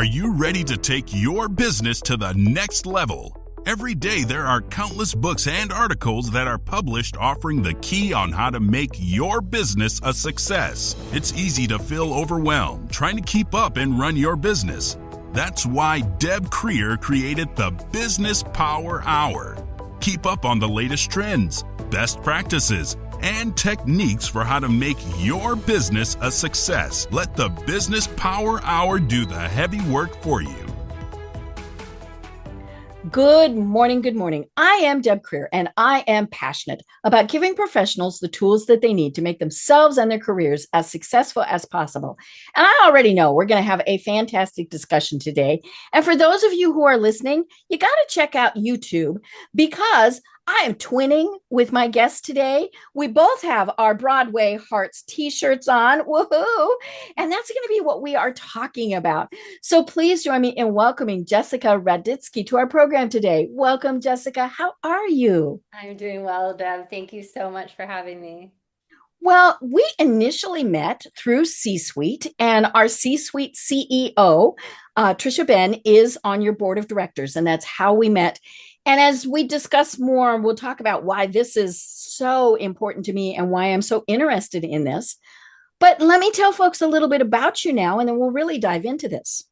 Are you ready to take your business to the next level? Every day there are countless books and articles that are published offering the key on how to make your business a success. It's easy to feel overwhelmed trying to keep up and run your business. That's why Deb Creer created the Business Power Hour. Keep up on the latest trends, best practices, and techniques for how to make your business a success. Let the Business Power Hour do the heavy work for you. Good morning. Good morning. I am Deb Creer, and I am passionate about giving professionals the tools that they need to make themselves and their careers as successful as possible. And I already know we're going to have a fantastic discussion today. And for those of you who are listening, you got to check out YouTube because I am twinning with my guest today. We both have our Broadway Hearts t-shirts on. Woohoo! And that's going to be what we are talking about. So please join me in welcoming Jessica Radetsky to our program today. Welcome, Jessica. How are you? I'm doing well, Deb. Thank you so much for having me. Well, we initially met through C-Suite, and our C-Suite CEO, Trisha Ben, is on your board of directors, and that's how we met. And as we discuss more, we'll talk about why this is so important to me and why I'm so interested in this. But let me tell folks a little bit about you now, and then we'll really dive into this.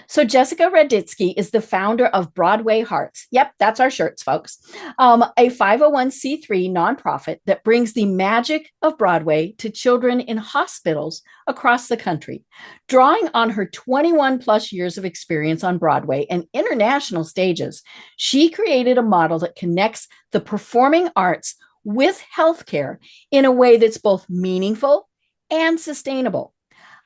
So Jessica Radetsky is the founder of Broadway Hearts. Yep, that's our shirts, folks. A 501c3 nonprofit that brings the magic of Broadway to children in hospitals across the country. Drawing on her 21 plus years of experience on Broadway and international stages, she created a model that connects the performing arts with healthcare in a way that's both meaningful and sustainable.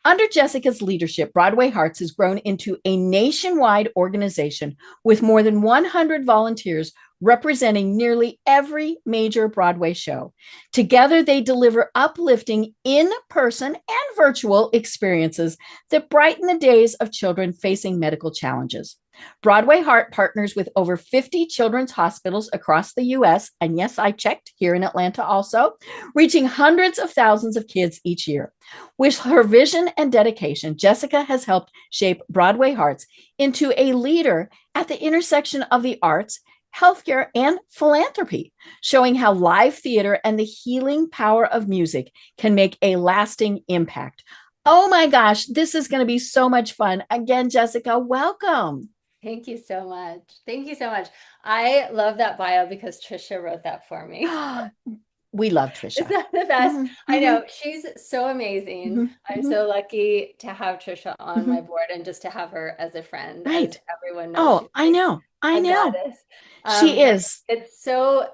Under Jessica's leadership, Broadway Hearts has grown into a nationwide organization with more than 100 volunteers representing nearly every major Broadway show. Together, they deliver uplifting in-person and virtual experiences that brighten the days of children facing medical challenges. Broadway Heart partners with over 50 children's hospitals across the U.S., and yes, I checked, here in Atlanta also, reaching hundreds of thousands of kids each year. With her vision and dedication, Jessica has helped shape Broadway Hearts into a leader at the intersection of the arts, healthcare, and philanthropy, showing how live theater and the healing power of music can make a lasting impact. Oh my gosh, this is going to be so much fun. Again, Jessica, welcome. Thank you so much. Thank you so much. I love that bio because Trisha wrote that for me. We love Trisha. Is that the best? Mm-hmm. I know. She's so amazing. Mm-hmm. I'm so lucky to have Trisha on Mm-hmm. my board and just to have her as a friend. Right. As everyone knows. Oh, I know. I know. Goddess. She is. It's so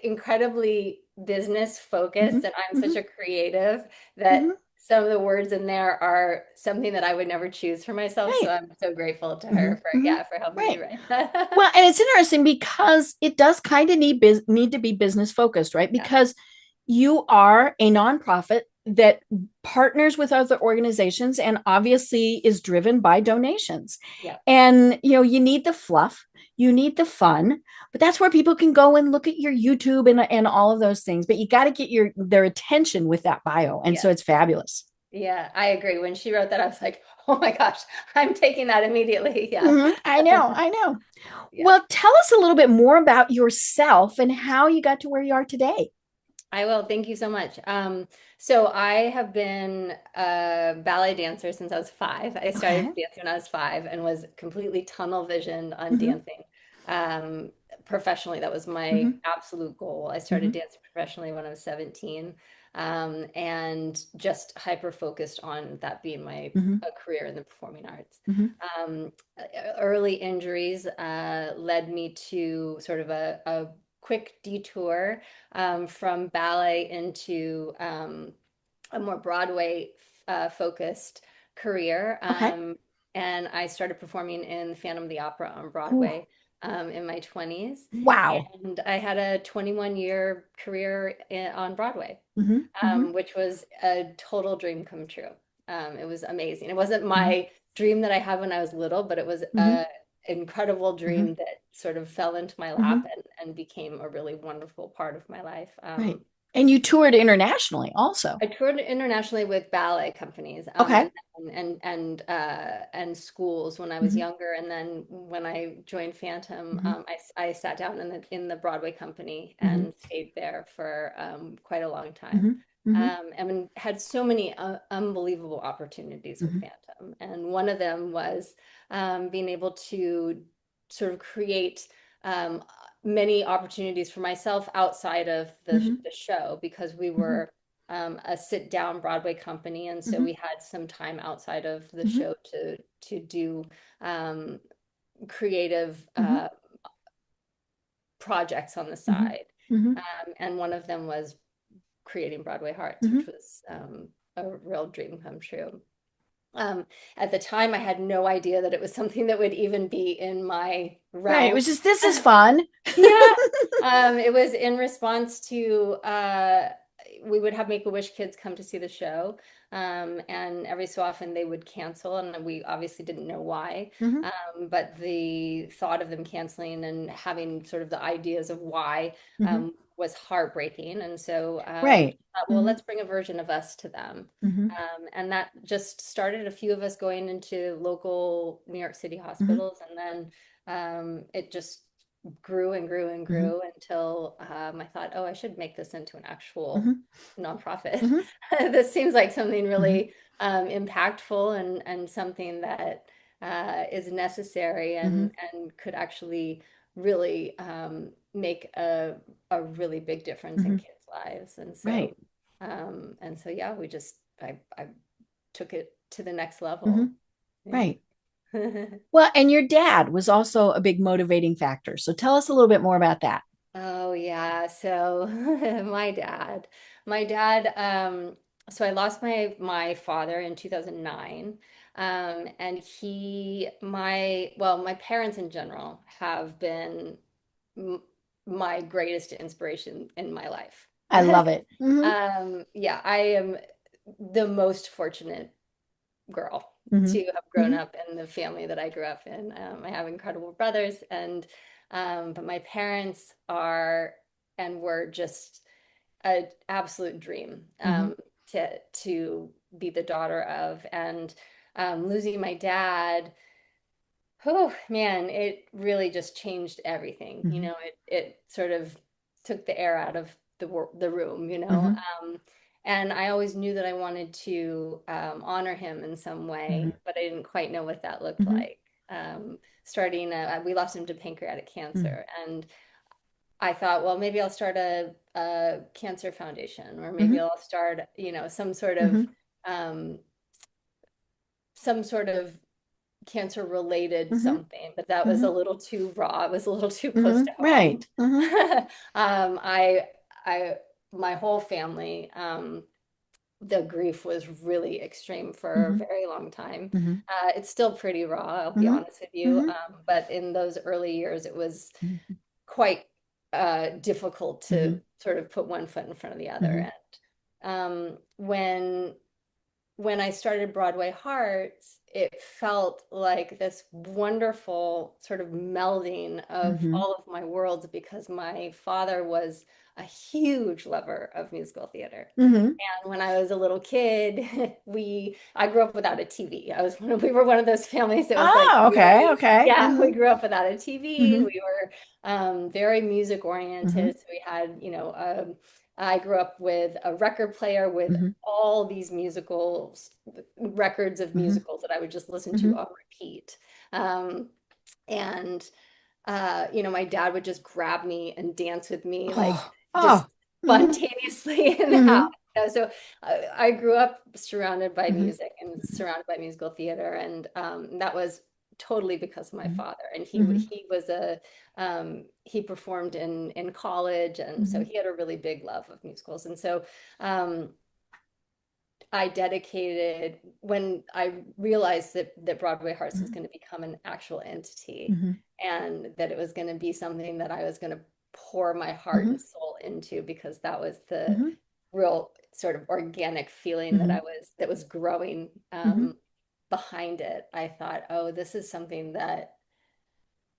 incredibly business focused, Mm-hmm. and I'm such a creative that Mm-hmm. some of the words in there are something that I would never choose for myself. Right. So I'm so grateful to her for helping me write that. Well, and it's interesting because it does kind of need to be business focused, right? Because you are a nonprofit that partners with other organizations and obviously is driven by donations. Yeah. And, you need the fluff, you need the fun, but that's where people can go and look at your YouTube and all of those things. But you got to get their attention with that bio. And so it's fabulous. Yeah, I agree. When she wrote that, I was like, oh my gosh, I'm taking that immediately. Yeah. Mm-hmm. I know. Yeah. Well, tell us a little bit more about yourself and how you got to where you are today. I will. Thank you so much. So I have been a ballet dancer since I was 5. I started dancing when I was 5 and was completely tunnel visioned on dancing. Professionally, that was my absolute goal. I started dancing professionally when I was 17, and just hyper focused on that being my career in the performing arts. Early injuries led me to sort of a quick detour from ballet into a more Broadway focused career. And I started performing in Phantom of the Opera on Broadway in my 20s. Wow. And I had a 21-year career on Broadway, which was a total dream come true. It was amazing. It wasn't my dream that I had when I was little, but it was incredible dream that sort of fell into my lap and became a really wonderful part of my life. And you toured internationally also. I toured internationally with ballet companies, Okay. and schools when I was Hmm. younger, and then when I joined Phantom, Hmm. I sat down in the Broadway company Hmm. and stayed there for quite a long time, Hmm. Hmm. and had so many unbelievable opportunities with Hmm. Phantom, and one of them was being able to sort of create. Um, Many opportunities for myself outside of Hmm. the show because we Hmm. were a sit down Broadway company, and so Hmm. we had some time outside of the Hmm. show to do um, creative Hmm. projects on the Hmm. side. Hmm. And one of them was creating Broadway Hearts, Hmm. which was a real dream come true. Um, at the time, I had no idea that it was something that would even be in my Right. It realm. was just, this is fun. Yeah, it was in response to we would have Make-A-Wish kids come to see the show, and every so often they would cancel, and we obviously didn't know why. Hmm. But the thought of them canceling and having sort of the ideas of why Hmm. was heartbreaking, and so Right. thought, well, Hmm. let's bring a version of us to them. Hmm. And that just started a few of us going into local New York City Hmm. hospitals, and then it just grew and grew and Hmm. grew until I thought, oh, I should make this into an actual Hmm. nonprofit. Hmm. This seems like something Hmm. really impactful and something that is necessary Hmm. and could actually really make a really big difference in Hmm. kids' lives. Right. And so yeah, I took it to the next Hmm. level. Yeah. Right. Well, and your dad was also a big motivating factor. So tell us a little bit more about that. Oh yeah. So my dad, so I lost my father in 2009. And my parents in general have been m my greatest inspiration in my life. I love it. Hmm. Yeah, I am the most fortunate girl Hmm. to have grown Hmm. up in the family that I grew up in. I have incredible brothers, and but my parents are and were just an absolute dream Hmm. to be the daughter of. And losing my dad, oh man, it really just changed everything. You Hmm. know, it sort of took the air out of the room, you know. Hmm. And I always knew that I wanted to honor him in some Hmm. way, but I didn't quite know what that looked Hmm. like. We lost him to pancreatic cancer, and I thought, well, maybe I'll start a cancer foundation, or maybe Hmm. I'll start, you know, Hmm. um, some sort of cancer related Hmm. something, but that was Hmm. a little too raw. It was a little too close Hmm. to home. Right. Hmm. I, my whole family, the grief was really extreme for a Hmm. very long time. Hmm. It's still pretty raw, I'll be Hmm. honest with you. Hmm. But in those early years, it was Hmm. quite difficult to Hmm. sort of put one foot in front of the Hmm. other. And when I started Broadway Hearts, it felt like this wonderful sort of melding of Hmm. all of my worlds because my father was a huge lover of musical theater. Hmm. And when I was a little kid, I grew up without a TV. We were one of those families that was like Oh, okay. very, Okay. yeah, we Hmm. grew up without a TV. Hmm. We were very music Hmm. oriented. So we had, I grew up with a record player with Hmm. all these musicals, records of Hmm. musicals that I would just listen to Hmm. on repeat. Um, and my dad would just grab me and dance with me, like Oh, just oh. Hmm. spontaneously in the house. Hmm. So I grew up surrounded by Hmm. music and surrounded by musical theater, and that was totally because of my Hmm. father. And Hmm. he performed in college, and so Hmm. he had a really big love of musicals. And so um, I dedicated when I realized that Broadway Hearts was going to become an actual entity Hmm. and that it was going to be something that I was going to pour my heart Hmm. and soul into because that was the Hmm. real sort of organic feeling Hmm. that was growing Hmm. behind it. I thought, oh, this is something that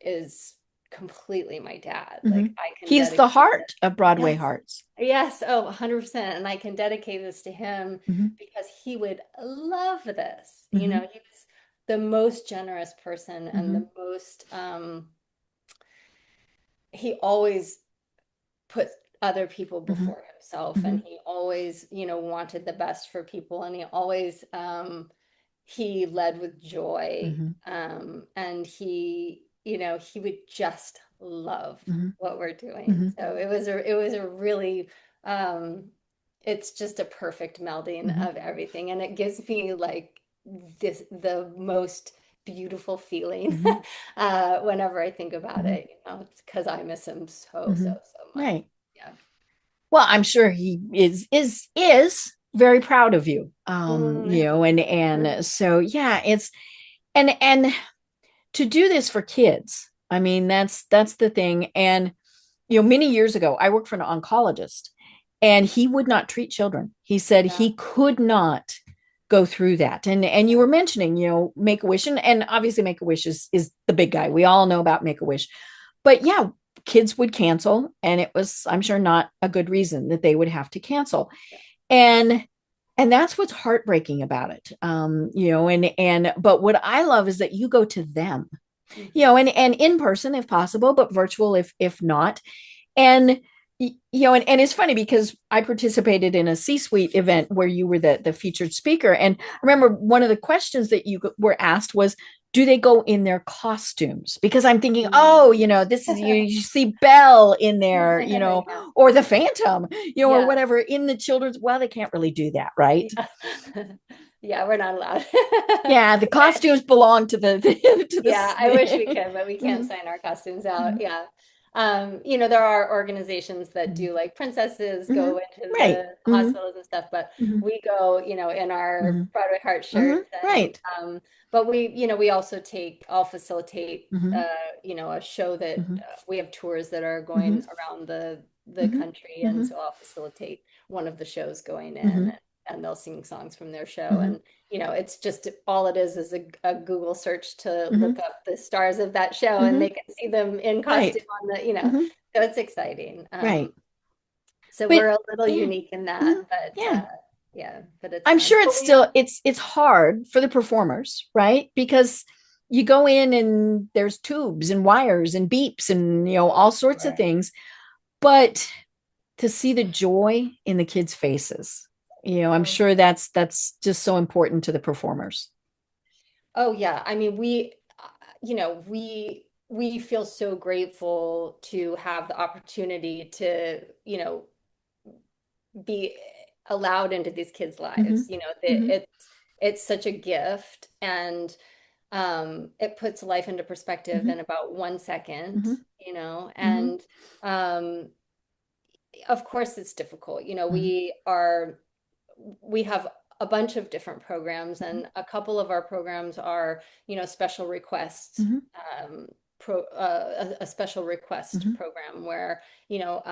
is completely my dad. Mm-hmm. Like I can He's the dedicate heart this. of Broadway Yes. Hearts. Yes. Oh, 100%. And I can dedicate this to him Mm-hmm. because he would love this. You Mm-hmm. know, he was the most generous person and Mm-hmm. the most, he always put other people Mm-hmm. before himself, Mm-hmm. and he always, wanted the best for people, and he always, he led with joy, Mm-hmm. and he would just love Mm-hmm. what we're doing. Mm-hmm. So it was a really, it's just a perfect melding Mm-hmm. of everything, and it gives me like the most beautiful feeling Mm-hmm. whenever I think about Mm-hmm. it. It's because I miss him so, Mm-hmm. so, so much. Right. Yeah. Well, I'm sure he is very proud of you. Mm, And so yeah, it's and to do this for kids. I mean, that's the thing. And many years ago, I worked for an oncologist, and he would not treat children. He said yeah. he could not go through that. And you were mentioning, Make a Wish, and obviously Make a Wish is the big guy. We all know about Make a Wish, but yeah, kids would cancel, and it was, I'm sure, not a good reason that they would have to cancel. And that's what's heartbreaking about it. And but what I love is that you go to them, Mhm. and in person if possible, but virtual if not. And and it's funny because I participated in a C-suite event where you were the featured speaker. And I remember one of the questions that you were asked was, do they go in their costumes? Because I'm thinking, oh, Mm. this is, you see Belle in there, Yeah. or the Phantom, or Yeah. whatever in the children's. Well, they can't really do that, right? Yeah. Yeah, we're not allowed. Yeah, the But costumes belong to the to yeah, I wish we the. could, but we can't Mhm, sign our costumes out. mhm, Yeah. There are organizations that mhm, do like princesses mhm. go into Right. the Hmm. hospitals and stuff, but Hmm. we go, in our Hmm. Broadway Heart Hmm. shirts, and Right. but we also I'll facilitate Hmm. a show that Hmm. we have tours that are Hmm. going around the Hmm. country, and Hmm. so I'll facilitate one of the shows going in, Hmm. and they'll sing songs from their show, Hmm. and it's just all it is a Google search to look Hmm. up the stars of that show, and Hmm. they can see them in Right. costume on Hmm. so it's exciting. Right. So But we're a little yeah. unique in Hmm. that, but Yeah. yeah, but it's I'm fun. sure But it's still it's hard for the performers, right? Because you go in and there's tubes and wires and beeps and all sorts of sure. things. But to see the joy in the kids' faces, I'm Oh, sure that's just so important to the performers. oh yeah. I mean, we feel so grateful to have the opportunity to, be allowed into these kids' Hmm. lives. Hmm. It's such a gift, and it puts life into perspective Hmm. in about 1 second, Hmm. Hmm. and um, of course it's difficult. Hmm. We have a bunch of different programs, and a couple of our programs are, special requests, Hmm. a special request Hmm. program where, you know,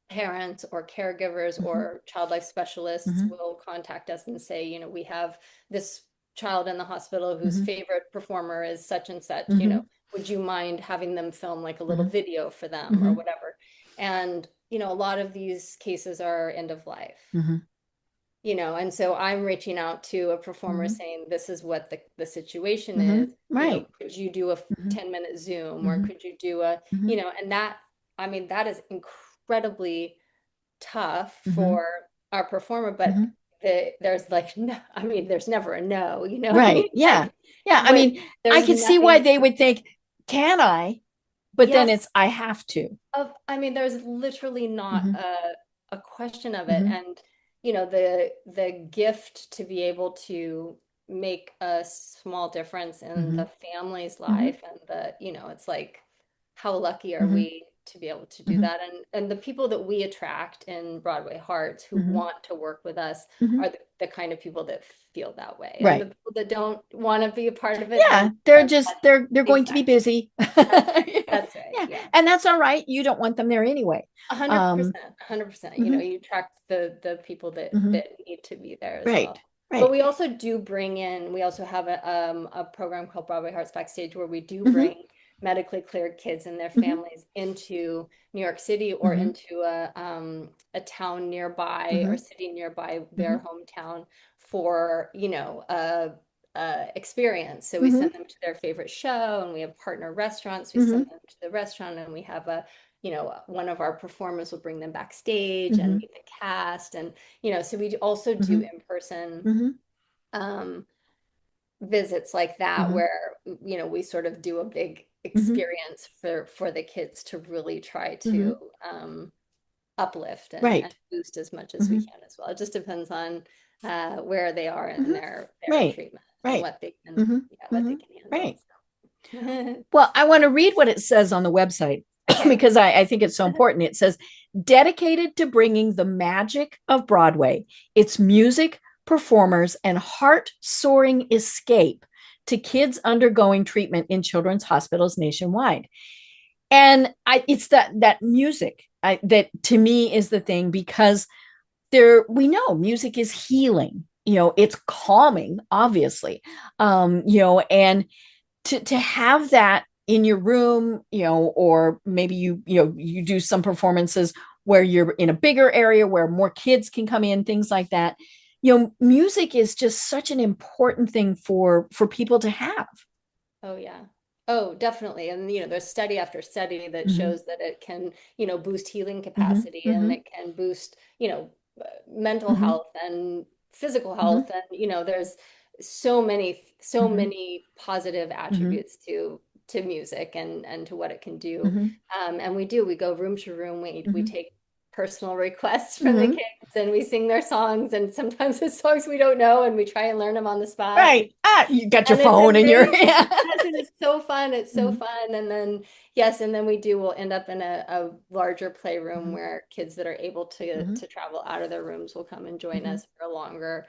parents or caregivers Hmm. or child life specialists Hmm. will contact us and say, we have this child in the hospital whose Hmm. favorite performer is such and such, Hmm. would you mind having them film like a little Hmm. video for them or Hmm. whatever? And, a lot of these cases are end of life. Hmm. And so I'm reaching out to a performer Hmm. saying, this is what the situation Hmm. is. Right. Could you do a Hmm. 10-minute Zoom, or Hmm. could you do Hmm. and that, I mean, that is incredibly tough Hmm. for our performer, but Hmm. there's like, no, I mean, there's never a no, I mean, Right. Yeah. like, Yeah. I when mean, I there's could see why nothing, they would think, can I? But then yes, it's, I have to. I mean, there's literally not Hmm. a question of it. Hmm. And, the gift to be able to make a small difference in Hmm. the family's Hmm. life, and it's like, how lucky are Hmm. we to be able to do Hmm. that? And the people that we attract in Broadway Hearts who Hmm. want to work with us Hmm. are the kind of people that feel that way. And the Right. people that don't want to be a part of it, Yeah. then They're that's just, they're going to be exactly. busy. That's right. That's right. Yeah. Yeah. And that's all right. You don't want them there anyway. A hundred Um, percent, 100%. mhm, You attract the people that mhm. need to be there as Right. well. But Right. we also do bring in. We also have a program called Broadway Hearts Backstage, where we do Hmm. bring medically cleared kids and their Mhm. families into New York City or Mhm. into a town nearby or Mhm. city nearby their Mhm. hometown for, experience. So we Mhm. send them to their favorite show, and we have partner restaurants. We send Mhm. them to the restaurant, and we have one of our performers will bring them backstage and Mhm. meet the cast. And, so we also do Mhm. in-person Mhm. um, visits like that Mhm. where, we sort of do a big Mhm. experience for the kids to really try to Mhm. um, uplift and Right. boost as much as we Mhm. can as well. It just depends on where they are in Mhm. their Right. treatment and Right. what they can, Mhm. yeah, what they Mhm. can handle. Right. So. Well, I want to read what it says on the website Okay. because I think it's so important. It says, dedicated to bringing the magic of Broadway, its music, performers, and heart soaring escape to kids undergoing treatment in children's hospitals nationwide. And it's that music that to me is the thing, because we know music is healing. It's calming, obviously. And to have that in your room, or maybe you do some performances where you're in a bigger area where more kids can come in, things like that. Music is just such an important thing for people to have. Oh yeah. Oh, definitely. And there's study after study that Mm-hmm. shows that it can, boost healing Mm-hmm. capacity, and Mm-hmm. it can boost, mental Mm-hmm. health and physical Mm-hmm. health. And, there's so many positive Mm-hmm. attributes to music and to what it can do. Mm-hmm. And we go room to room. We Mm-hmm. take personal requests from the Mm-hmm. kids, and we sing their songs, and sometimes it's songs we don't know, and we try and learn them on the spot. Right. You got your And it's phone and your amazing. yeah. Yes, and it's so fun. It's so Mm-hmm. fun. And then, yes, and then we'll end up in a larger playroom where kids that are able Mm-hmm. to travel out of their rooms will come and join Mm-hmm. us for a longer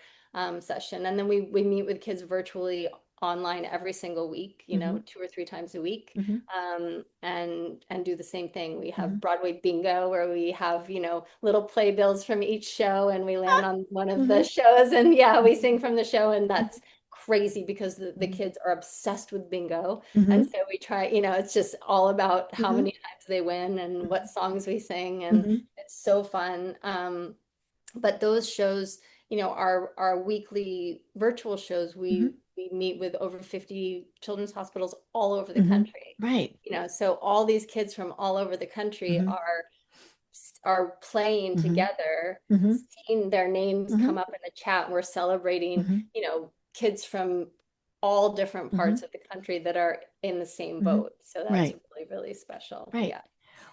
session. And then we meet with kids virtually online every single week, Mm-hmm. 2 or 3 times a week, Mm-hmm. and do the same thing. We Mm-hmm. have Broadway bingo where we have, little playbills from each show, and we land on one of the Mm-hmm. shows, and yeah, we sing from the show, and that's crazy because the Mm-hmm. kids are obsessed with bingo. And Mm-hmm. so we try, it's just all about how Mm-hmm. many times they win and what songs we sing, and Mm-hmm. it's so fun. But those shows, our weekly virtual shows, Mm-hmm. we meet with over 50 children's hospitals all over the Mm-hmm. country. Right. So all these kids from all over the country Mm-hmm. are playing Mm-hmm. together, Mm-hmm. seeing their names Mm-hmm. come up in the chat. And we're celebrating, Mm-hmm. kids from all different Mm-hmm. parts of the country that are in the same Mm-hmm. boat. So that's Right. really, really special. Right. Yeah.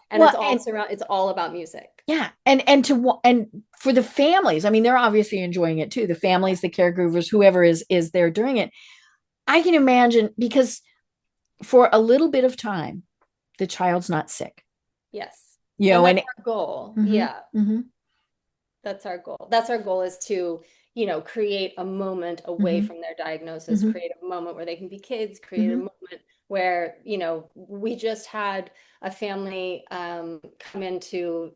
And Well, and it's all about music. yeah, and for the families, I mean, they're obviously enjoying it too. The families, the caregivers, whoever is there doing it. I can imagine, because for a little bit of time, the child's not sick. Yes. And that's And our goal. mhm, Yeah. mhm, That's our goal. That's our goal, is to, create a moment away mhm, from their diagnosis, mhm, create a moment where they can be kids, create a mhm, moment where, we just had a family come in to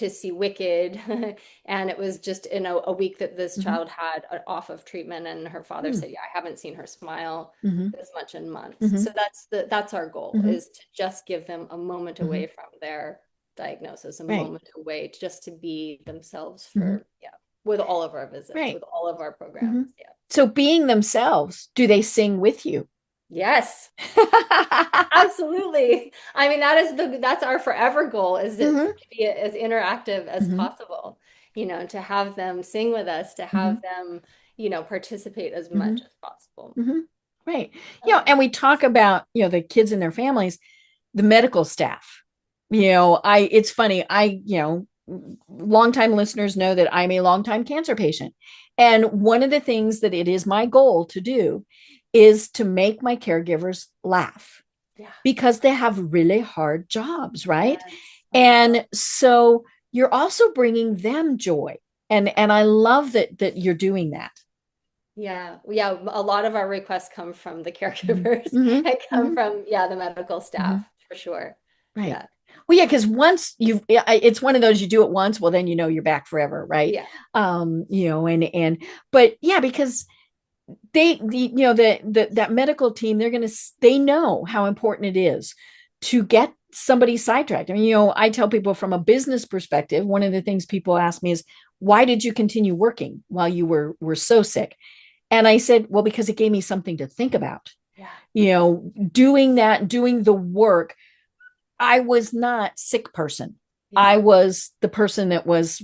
see Wicked, and it was just in a week that this mhm, child had off of treatment, and her father mhm, said, "Yeah, I haven't seen her smile mhm, this much in months." mhm, So that's our goal, mhm, is to just give them a moment mhm. away from their diagnosis, a Right. moment away just to be themselves Mhm. for, yeah, with all of our visits, Right. with all of our programs. Mhm. Yeah. So being themselves, do they sing with you? Yes, absolutely. I mean, that's our forever goal, is it Mhm, to be as interactive as mhm, possible, to have them sing with us, to have mhm, them, participate as much mhm, as possible. mhm. Right. Um, And we talk about, the kids and their families, the medical staff. It's funny. Longtime listeners know that I'm a longtime cancer patient. And one of the things that it is my goal to do is to make my caregivers laugh, yeah. because they have really hard jobs, right? Yes. Oh my God. And so you're also bringing them joy. And I love that you're doing that. Yeah, yeah. A lot of our requests come from the Mhm. caregivers Mhm. and come Mhm. from, yeah, the medical Mhm. staff for sure. Right. Yeah. Well, yeah, because once it's one of those, you do it once, well, then you're back forever, right? Yeah. But yeah, because that medical team, they know how important it is to get somebody sidetracked. I mean, I tell people from a business perspective, one of the things people ask me is, why did you continue working while you were so sick? And I said, well, because it gave me something to think about. Yeah. Doing the work. I was not sick person. I Yeah. was the person that was,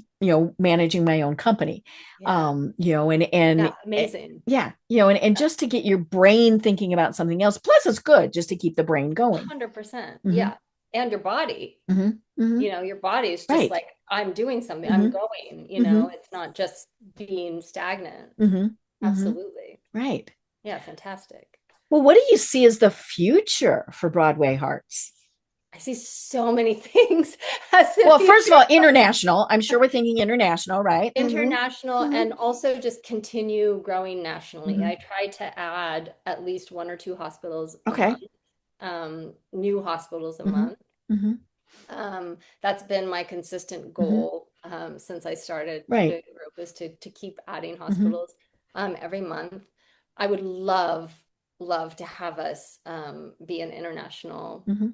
managing my own company. Yeah. And Yeah. Amazing. yeah, and just to get your brain thinking about something else. Plus, it's good just to keep the brain going. 100%. Mhm. Yeah. And your body, Mhm. Mhm. your body is just Right. like, I'm doing something, I'm Mhm. going, Mhm. it's not just being stagnant. Mhm. Mhm. Absolutely. Right. Yeah. Fantastic. Well, what do you see as the future for Broadway Hearts? I see so many things as the Well, first of future. all, international. I'm sure we're thinking international, right? Mhm. International, Mhm. and also just continue growing nationally. I Mhm. try to add at least one or two hospitals a Okay. month, new hospitals a Mhm. month. Mhm. That's been my consistent Mhm. goal since I started Right. the group, is to keep adding Mhm. hospitals every month. I would love to have us be an international Mhm.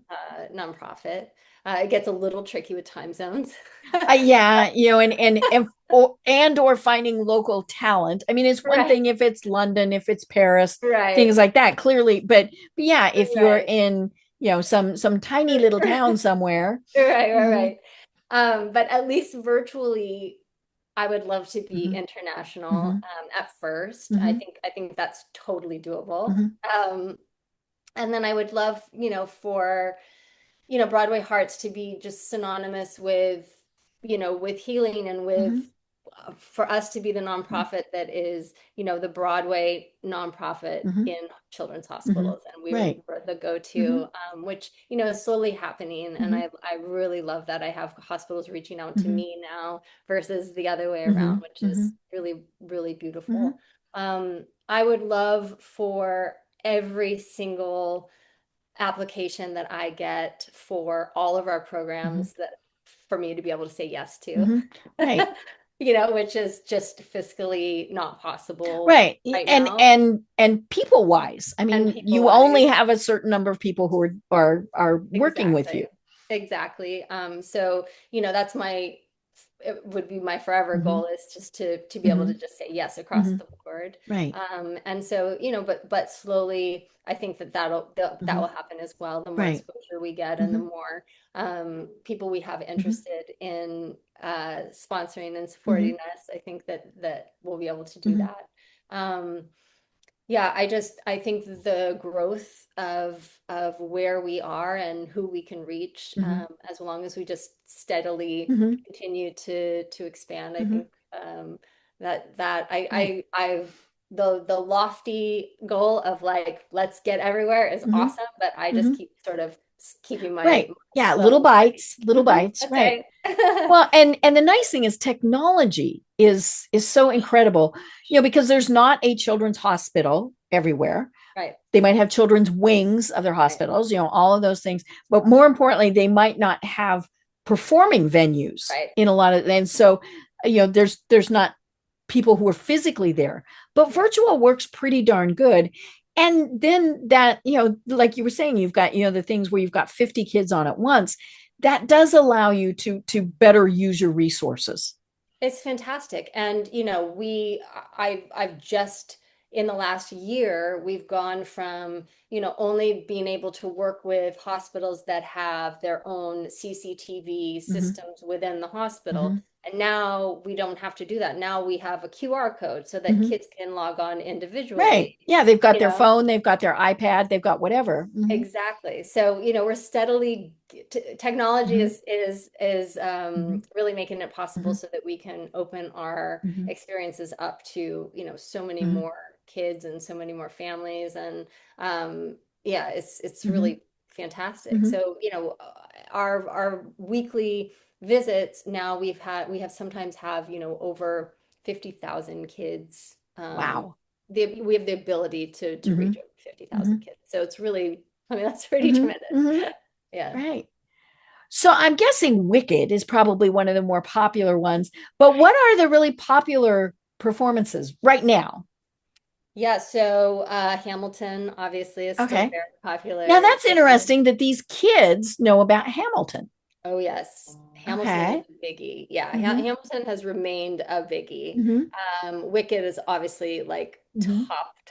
nonprofit. It gets a little tricky with time zones. Yeah, or finding local talent. I mean, it's one Right, thing if it's London, if it's Paris, things right, like that, clearly. But yeah, if you're right. in, some tiny little town somewhere. Right, right, Mhm. right. But at least virtually, I would love to be Mhm. international Mhm. at first. I Mhm. think I think that's totally doable. Mhm. And then I would love, for Broadway Hearts to be just synonymous with healing, and Mhm. for us to be the Mhm. nonprofit that is, the Broadway nonprofit Mhm. in children's Mhm. hospitals, and Right. we're the go-to, Mhm. which, is slowly happening, and Mhm. I really love that I have hospitals reaching out to Mhm. me now versus the other way around, Mhm. which is Mhm. really, really beautiful. Mhm. I would love for every single application that I get for all of our Mhm. programs, that for me to be able to say yes to, Mhm. Right. which is just fiscally not possible Right. right And now, and people wise. I and mean, people you only wise. have a certain number of people who are working with Exactly. you. Exactly. So, that's it would be my forever Mhm. goal, is just to be able to Mhm. just say yes across Mhm. the board. Right. And so, but slowly, I think that will Mhm. happen as well. The more Right. exposure we get, and the Mhm. more people we have Mhm. interested in sponsoring and supporting Mhm. us, I think that we'll be able to do Mhm. that. Um, yeah, I think the growth of where we are and who we can reach, Mhm. as long as we just steadily Mhm. continue to expand, I Mhm. think that Right. I the lofty goal of, like, let's get everywhere is Mhm. awesome, but I just Mhm. keep sort of keeping my Right. Yeah, slow little and steady. bites, little bites, That's right. right. Well, and the nice thing is technology is so incredible, because there's not a children's hospital everywhere. Right, They might have children's wings of their right, hospitals, all of those things. But more importantly, they might not have performing venues right. in a lot of, and so, there's not people who are physically there, but Yeah. virtual works pretty darn good. And then that, like you were saying, you've got, the things where you've got 50 kids on at once. That does allow you to better use your resources. It's fantastic. And, I've just, in the last year, we've gone from, only being able to work with hospitals that have their own CCTV Mm-hmm. systems within the hospital. Mm-hmm. And now we don't have to do that. Now we have a QR code so that Mm-hmm. kids can log on Right. individually, Yeah, they've got you their know? phone, they've got their iPad, they've got whatever. Mm-hmm. Exactly. So, we're steadily technology Mm-hmm. is Mm-hmm. really making it possible Mm-hmm. so that we can open our Mm-hmm. experiences up to, so many Mm-hmm. more kids and so many more families, and yeah, it's Mm-hmm. really fantastic. Mm-hmm. So, our weekly visits now, we have sometimes have, over 50,000 kids. Wow. We have the ability to Mm-hmm. reach over Mm-hmm. 50,000 kids. So it's really, I mean, that's pretty Mm-hmm. tremendous. Mm-hmm. Yeah. Right. So I'm guessing Wicked is probably one of the more popular ones, but what are the really popular performances right now? Yeah, so Hamilton obviously is still Okay. very Now popular. that's interesting that these kids know about Hamilton. Oh yes, Hamilton is Okay. a biggie. Yeah, Hmm. Hamilton has remained a biggie. Hmm. Wicked is obviously like Hmm.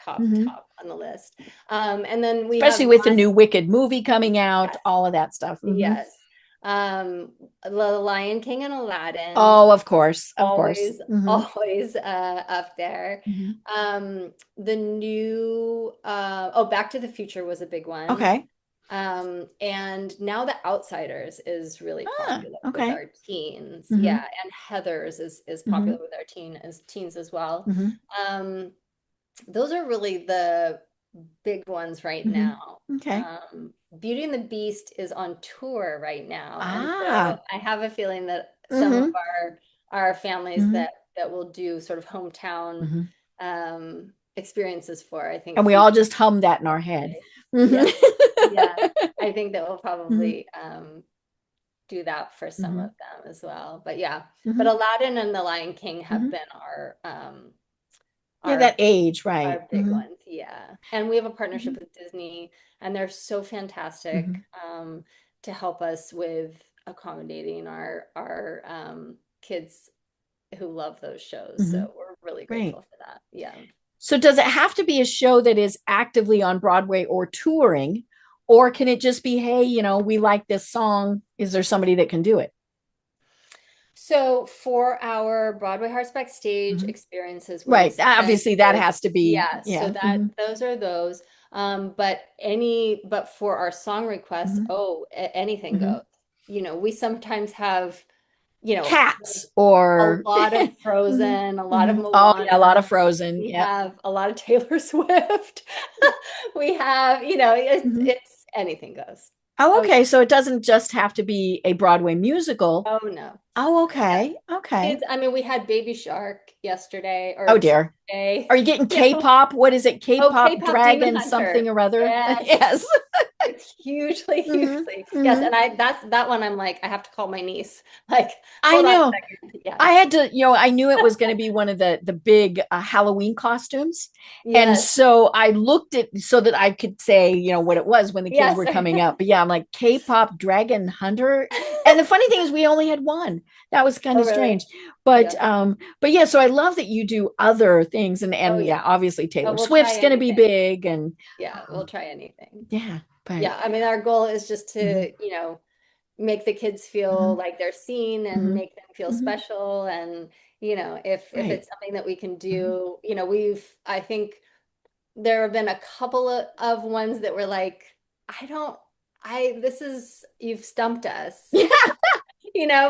Hmm. top on the list. And then we Especially have with the new Wicked movie coming yes, out, all of that stuff. Hmm. yes. The Lion King and Aladdin, Oh, of course, of course. always, Hmm. always up there. Hmm. The new oh, Back to the Future was a big one. Okay. And now The Outsiders is really Ah, popular with okay. our teens. Hmm. Yeah, and Heathers is popular Hmm. with our teens as well. Hmm. Um, those are really the big ones right Hmm. now. Okay. Beauty and the Beast is on tour right now, and so Ah. I have a feeling that some of Hmm. our families Hmm. that will do sort of hometown Hmm. experiences for, I think And we future. all just hum that in our head. Hmm. Yeah, yeah. I think that we'll Hmm. probably do that for some Hmm. of them as well. But yeah, but Hmm. Aladdin and The Lion King have Hmm. been Yeah, that our age, right. our big Hmm. ones. Yeah, and we have a Hmm. partnership with Disney, and they're so fantastic Hmm. to help us with accommodating our kids who love those shows. Hmm. So we're really Right. grateful for that. Yeah. So does it have to be a show that is actively on Broadway or touring, or can it just be, hey, we like this song. Is there somebody that can do it? So for our Broadway Hearts Backstage Hmm. experiences where we Right. spend Obviously, that the has to be, yeah, so yeah. that Hmm. those are those. But for our song requests, Hmm. oh, anything Hmm. goes. We sometimes have, you know, Cats a or lot of hmm. Frozen, a lot of Hmm. Oh, yeah, a lot of Moana. Frozen. We Yep. have a lot of Taylor Swift. We have, Hmm. it's anything goes. Oh, Oh, okay. So it doesn't just have to be a Broadway musical. oh no. Oh, Yes. okay. Okay. Kids, I mean, we had Baby Shark yesterday Oh, or dear. Saturday, Are you getting you know. K-pop? What is it? Oh, K-pop K-pop Demon Dragon Hunter. something or other? Yes. Yes. It's hugely, Hmm. hugely. Yes, Hmm. and that's that one I'm like, I have to call my niece. Like, I hold on a know. second. I Yes. had to, I knew it was going to be one of the big Halloween costumes. And Yes. so I looked at so that I could say, what it was when the kids Yes. were coming up. But yeah, I'm like K-pop Dragon Hunter. And the funny thing is we only had one. That was kind Oh, of really? strange. But Yeah. yeah, so I love that you do other things Oh, and yeah. yeah, obviously Oh, Taylor we'll try Swift's going to be anything. big and Yeah, we'll try anything. yeah, but Yeah, I mean, our goal is just mhm, to, make the kids feel mhm, like they're seen and mhm, make them feel mhm, special. And, if right. it's something that we can Mhm. do, I think there have been a couple of ones that were like, I don't, you've stumped us, Yeah.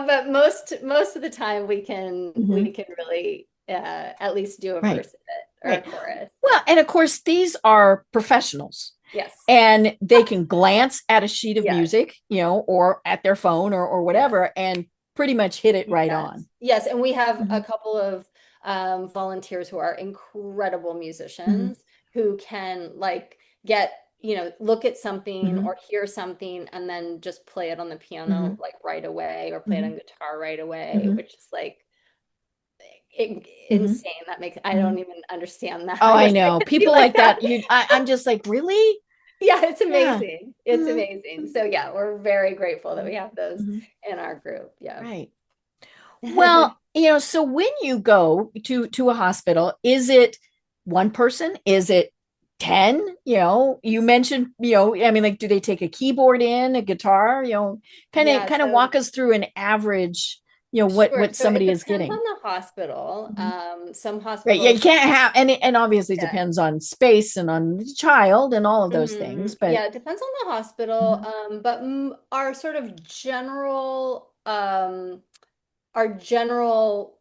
but most of the time we Mhm. can really at least do a Right. verse of it or a Right. chorus. Well, and of course, these are professionals Yes. and they can glance at a sheet of Yes. music, or at their phone or Yes. whatever, and pretty much hit it right on. Yes. Yes. And we have a Mhm. couple of volunteers who are incredible Mhm. musicians who can like get, look at something Mhm. or hear something and then just play it on the piano Mhm. like right away or play it on Mhm. guitar right away, Mhm. which is like Mhm. insane. I don't Mhm. even understand that. Oh, I I wish I know. could be People like like that. that. I'm just like, really? Yeah, it's Yeah. amazing. It's Mhm. amazing. So yeah, we're very grateful that Mhm. we have those Mhm. in our group. Yeah. Right. Well, so when you go to a hospital, is it one person? Is it 10? You mentioned, I mean, like, do they take a keyboard in, a guitar? Kind of Yeah, kind of so walk us through an average, what sure. what So it somebody is depends on getting. the hospital. Mhm. Some Right. Yeah, you hospitals, can't have and obviously yeah. depends on space and on the child and all of those things, but Yeah, it depends on the hospital. mhm. But our sort of our general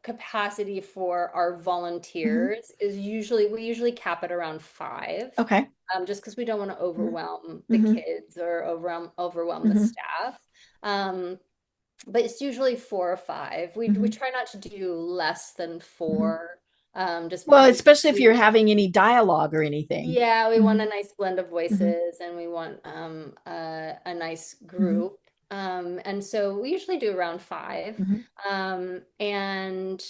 capacity for our Mhm. volunteers is we usually cap it around five, Okay. just because we don't want to Mhm. overwhelm the Mhm. kids or overwhelm the Mhm. staff. Um, but it's usually four or five. We Mhm. try not to do less than Mhm. four, just Well, because especially if you're we having any dialogue or anything. yeah, we want Mhm. a nice blend of Mhm. voices and we want a nice Mhm. group. And so we usually do around five. Mhm. And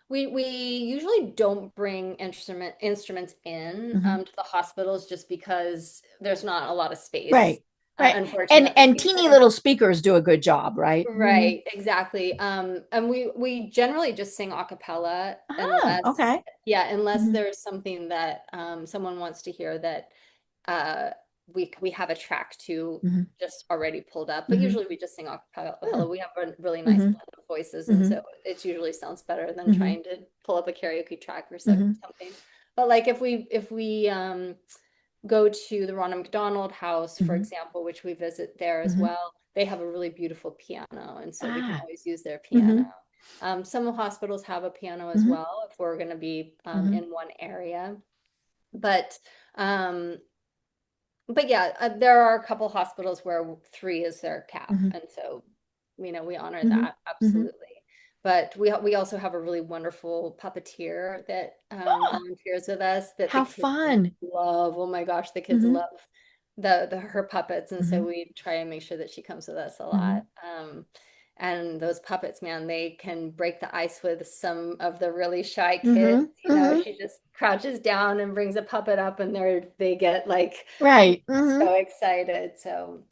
We usually don't bring instruments in to the hospitals just because there's not a lot of space, Right. Right. And unfortunately. teeny little speakers do a good job, right? Right, exactly. And we generally just sing a cappella Ah, okay. unless Mhm. there's something that someone wants to hear that uh we have a track to Mhm. just already pulled up. But Mhm. usually we just sing a Hmm. cappella. We have a really nice Mhm. blend of voices, and Mhm. so it usually sounds better than Mhm. trying to pull up a karaoke track or Mhm. something. But like if we go to the Ronald McDonald House, for Mhm. example, which we visit there as Mhm. well, they have a really beautiful piano, and so we can Ah. always use their piano. Mhm. Some hospitals have a piano as Mhm. well if we're going to be Mhm. in one area. But um, but yeah, there are a couple hospitals where three is their cap, Mhm. and so we honor Mhm. that Mhm. absolutely. But we also have a really wonderful puppeteer that volunteers with us that the How kids fun. love. Oh my gosh, the kids Mhm. love the her puppets, and so Mhm. we try and make sure that she comes with us a lot. Mhm. And those puppets, man, they can break the ice with some of the really shy kids. Mhm. Mhm. She just crouches down and brings a puppet up, and they get like Right. Mhm. so excited. So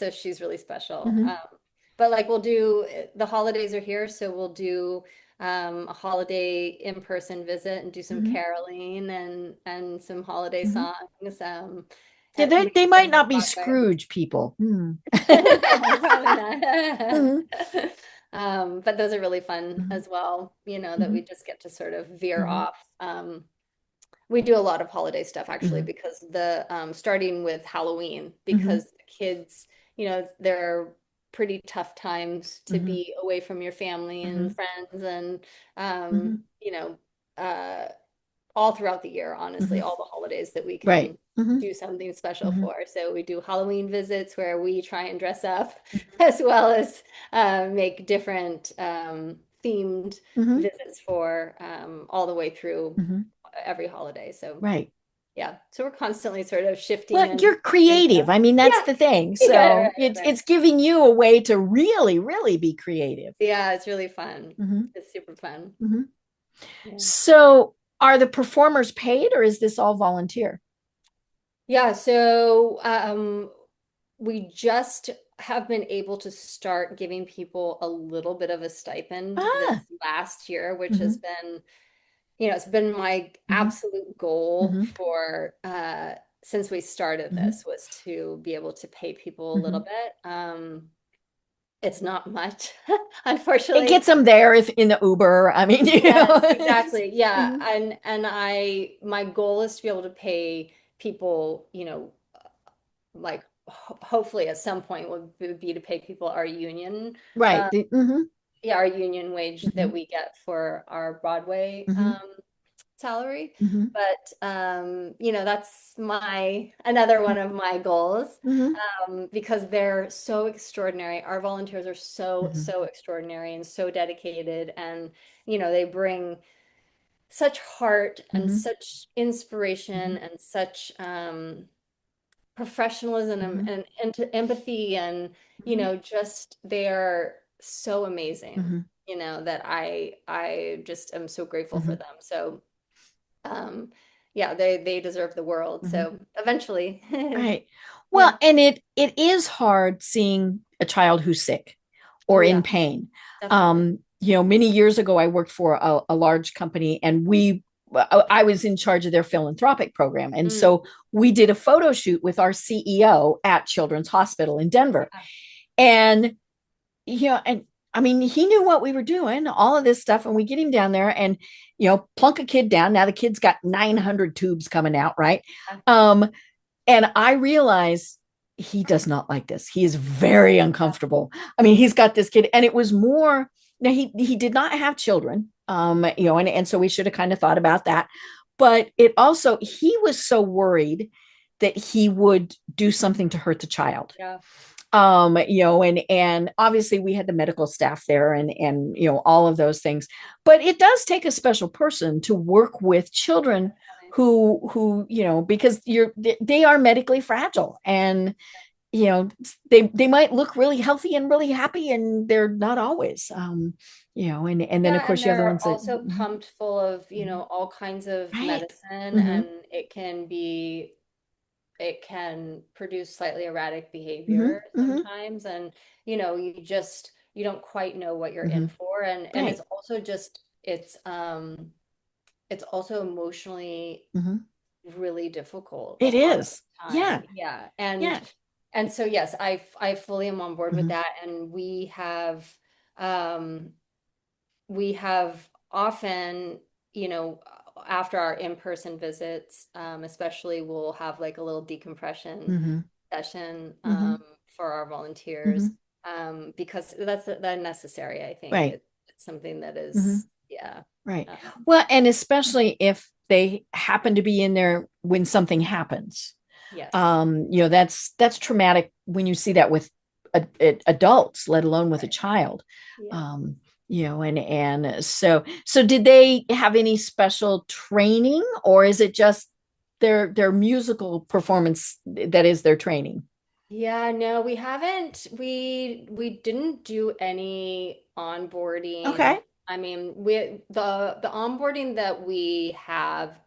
she's really special. Mhm. But like we'll do the holidays are here, so we'll do a holiday in-person visit and do some Mhm. caroling and some holiday Mhm. songs. Yeah, At they might Mason not be Broadway. Scrooge people. Hmm. No, probably not. Mhm. But those are really fun Mhm. as well, that we Mhm. just get to sort of veer Mhm. off. We do a lot of holiday stuff actually Mhm. because the starting with Halloween Mhm. because kids, they're pretty tough times to Mhm. be away from your family and Mhm. friends and Mhm. uh, all throughout the year, honestly, Mhm. all the holidays that we Right. can Mhm. do something special Mhm. for. So we do Halloween visits where we try and dress up as well as make different themed Mhm. visits for all the way through Mhm. every holiday. So Right. yeah, so we're constantly sort of Well, shifting you're and creative. I mean, that's yeah, the thing. yeah, right, So right. it's giving you a way to really, really be creative. Yeah, it's really fun. Mhm. It's super fun. Mhm. Yeah. So are the performers paid or is this all volunteer? Yeah, so we just have been able to start giving people a little bit of a stipend Ah. this last year, which has Mhm. been, it's been my Mhm. absolute goal Mhm. for since we started Mhm. this was to be able to pay people a little Mhm. bit. It's not much, It unfortunately. gets them there if in the Uber. I mean, Yes, exactly. Yeah, Mhm. and my goal is to be able to pay people, like hopefully at some point would be to pay people our union, Right. uh, Mhm. yeah, our union wage that Mhm. we get for our Broadway Mhm. salary. Mhm. But that's my another one of my goals Mhm. because they're so extraordinary. Our volunteers are so Mhm. so extraordinary and so dedicated, and they bring such heart and Mhm. such inspiration Mhm. and such professionalism Mhm. and empathy and Mhm. just they're so amazing Mhm. that I just am so grateful for Mhm. them. So yeah, they deserve the world. Mhm. So eventually. Right. Yeah. Well, and it is hard seeing a child who's sick Oh or in yeah, pain. definitely. Many years ago, I worked for a large company, and I was in charge of their philanthropic program, and Mm, so we did a photo shoot with our CEO at Children's Hospital in Denver, yeah. and and I mean, he knew what we were doing, all of this stuff, and we get him down there, and plunk a kid down. Now the kid's got 900 tubes coming out, right? Um, and I realize he does not like this. He is very uncomfortable. I mean, he's got this kid, and it was more. Now he did not have children, and so we should have kind of thought about that. But it also he was so worried that he would do something to hurt the child. Yeah. And obviously we had the medical staff there and all of those things. But it does take a special person to work with children Definitely. who because they are medically fragile, and they might look really healthy and really happy, and they're not always. And then of Yeah, and course you have the they're ones that, also pumped full of, mhm. all kinds of Right. medicine, Hmm. and it can produce slightly erratic Hmm. behavior Hmm. sometimes, and you don't quite know what you're in Hmm. for, and Right. it's also emotionally Hmm. really difficult a It lot of is. the Yeah. time. Yeah. Yeah. And so yes, I fully am on board with Hmm. that. And um we have often, after our in-person visits, especially we'll have like a little decompression Hmm. session Hmm. for our volunteers, Hmm. because that's necessary, I think. Right. It's something that Hmm. is, yeah. Right. Um, Well, and especially if they happen to be in there when something happens. yes. That's traumatic when you see that with adults, let alone with a Right. child. Yeah. um and so did they have any special training, or is it just their musical performance that is their training? Yeah, no, we haven't. We didn't do any onboarding. Okay. I mean, the onboarding that we have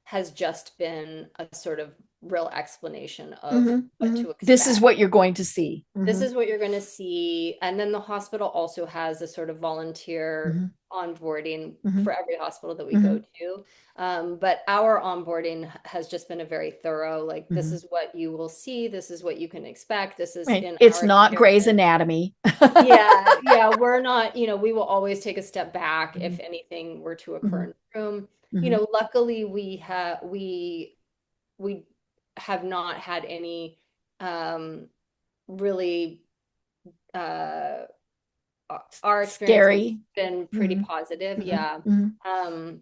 has just been a sort of real explanation of Hmm. what Hmm. to This is expect. what you're going to see. This Hmm. is what you're going to see. And then the hospital also has a sort of volunteer Hmm. onboarding Hmm. for every hospital that we Hmm. go to. But our onboarding has just been a very thorough, like, this Hmm. is what you will see. This is what you can expect. This is Right, in it's our not Grey's experience. Anatomy. Yeah, yeah, we're not, we will always take a step back if Hmm. anything were to occur Hmm. in the room. Hmm. Luckily we have not had any really uh our experience has Scary. been pretty Hmm. positive. Hmm. Yeah. Hmm. Um,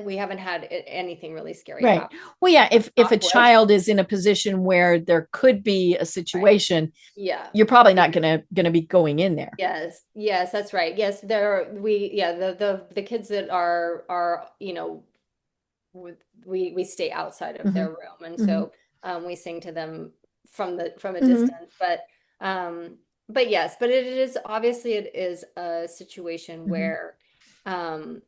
we haven't had anything really scary Right. happen. Well, yeah, if a Knock wood. child is in a position where there could be a Right. situation, Yeah. you're probably not gonna be going in there. Yes. Yes, that's right. Yes, there we yeah, the kids that are, we stay outside of their Hmm. room, and Hmm. so we sing to them from a Hmm. distance, um but yes, but it is a situation Hmm. where um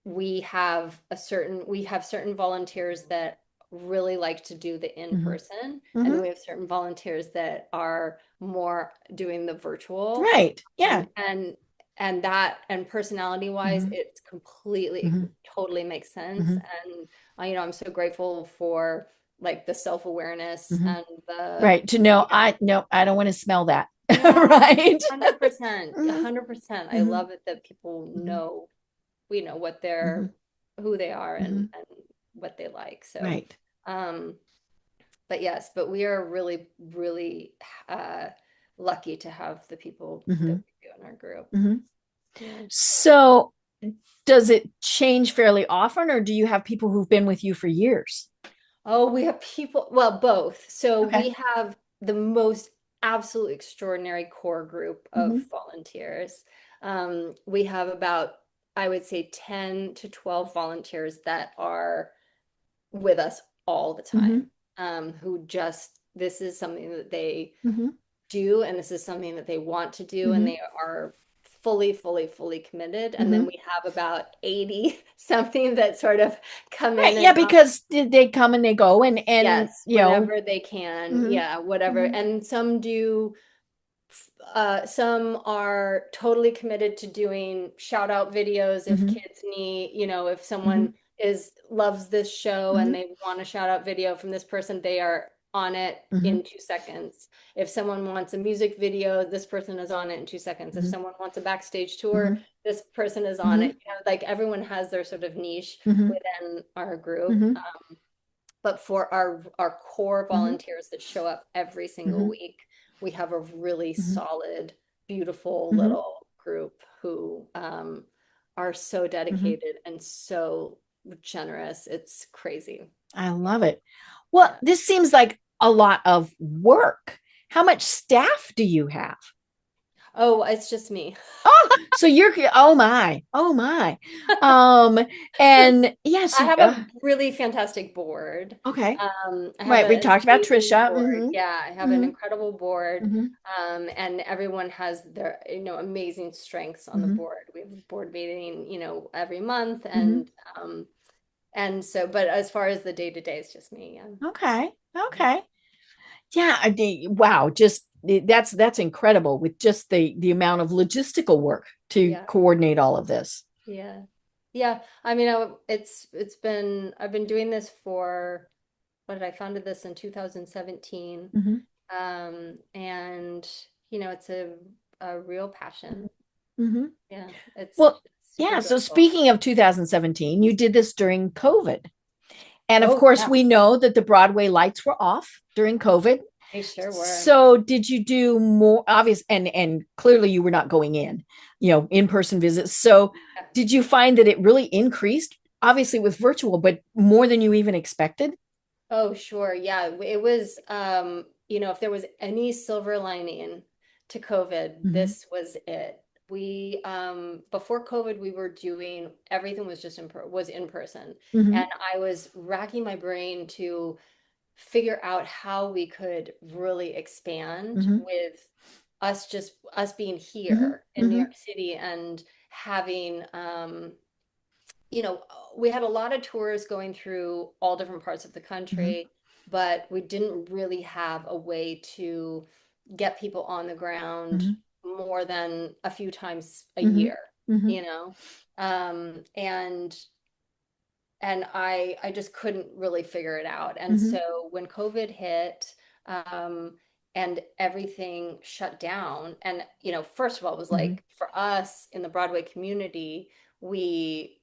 we have certain volunteers that really like to do the Hmm. in-person, and then Hmm. we have certain volunteers that are more doing the virtual, Right. Yeah. and personality wise Hmm. it Hmm. totally makes sense. Hmm. And I'm so grateful for like the self-awareness Hmm. and the Right. To know, yeah. I don't want to smell that. Yeah, Right. 100%. Hmm. 100%. I Hmm. love it that people Hmm. know, what Hmm. who they are, Hmm. and what they like. So, Right. um, but yes, but we are really, really uh, lucky to have the people that Hmm. we do in our group. Hmm. Yeah. So does it change fairly often, or do you have people who've been with you for years? Oh, we have people, well, both. So Okay. we have the most absolutely extraordinary core group of Hmm. volunteers. We have about, I would say, 10 to 12 volunteers that are with us all the Hmm. time, who just, this is something that they Hmm. do, and this is something that they want to do, and Hmm. they are fully, fully, fully committed. And then Hmm. we have about 80 something that sort of come in Right. and Yeah, out. because they come and they go, and Yes, whenever they can. hmm. Yeah, whatever. Hmm. And some are totally committed to doing shout out videos if Hmm. kids need, if Hmm. someone loves this show and Hmm. they want a shout out video from this person, they are on it Hmm. in 2 seconds. If someone wants a music video, this person is on it in 2 seconds. If Hmm. someone wants a backstage tour, Hmm. this person is on Hmm. it. Like, everyone has their sort of niche Hmm. within our group. Hmm. But for our core Hmm. volunteers that show up every single Hmm. week, we have a really Hmm. solid, beautiful Hmm. little group who are so Hmm. dedicated and so generous. It's crazy. I love it. Well, Yeah. this seems like a lot of work. How much staff do you have? Oh, it's just me. Oh, so you're, oh my. And yes, I have a really fantastic board. okay. I have Right. We an talked about amazing Trisha. board. Yeah, I have an Hmm. incredible board. Hmm. And everyone has their, amazing strengths on the Hmm. board. We have a board meeting, every month. Hmm. And so, but as far as the day to day, it's just me. Yeah. Okay. Okay. Yeah. Wow. Just that's incredible with just the amount of logistical work to Yeah. coordinate all of this. Yeah. Yeah. I mean, I've been doing this for, what did I founded this in 2017. Hmm. And it's a real passion. Hmm. Yeah. Well, It's super yeah. So joyful. speaking of 2017, you did this during COVID. And of Oh, course, yeah, we know that the Broadway lights were off during COVID. they sure were. So did you do more obvious and clearly you were not going in-person visits. So Yeah. did you find that it really increased, obviously with virtual, but more than you even expected? Oh, sure. Yeah. It was, if there was any silver lining to COVID, Mm-hmm. this was it. Before COVID, we were doing everything was just was in person. Mm-hmm. And I was racking my brain to figure out how we could really expand Mm-hmm. with us being Mm-hmm. here in New Mm-hmm. York City and having, you know, we had a lot of tours going through all different parts of the Mm-hmm. country, but we didn't really have a way to get people on the ground more than a few times a Mm-hmm. year, Mm-hmm. you know? And I just couldn't really figure it out. And Mm-hmm. so when COVID hit, um, and everything shut down, and first of all, it was Mm-hmm. like for us in the Broadway community, we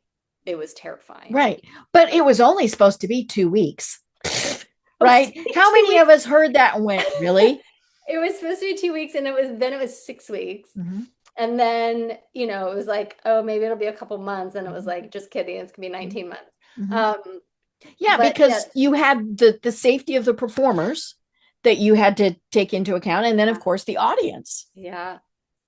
it was terrifying. Right. But It it was only supposed to be 2 weeks. was Right. supposed to be How two many of weeks. us heard that and went, really? It was supposed to be 2 weeks, and it was 6 weeks. Mm-hmm. And then, it was like, oh, maybe it'll be a couple months. And it was Mm-hmm. like, just kidding, it's gonna be 19 months. Mm-hmm. Um, Yeah, but yes, because you had the safety of the performers that you had to take into account, and then of course the audience. yeah, And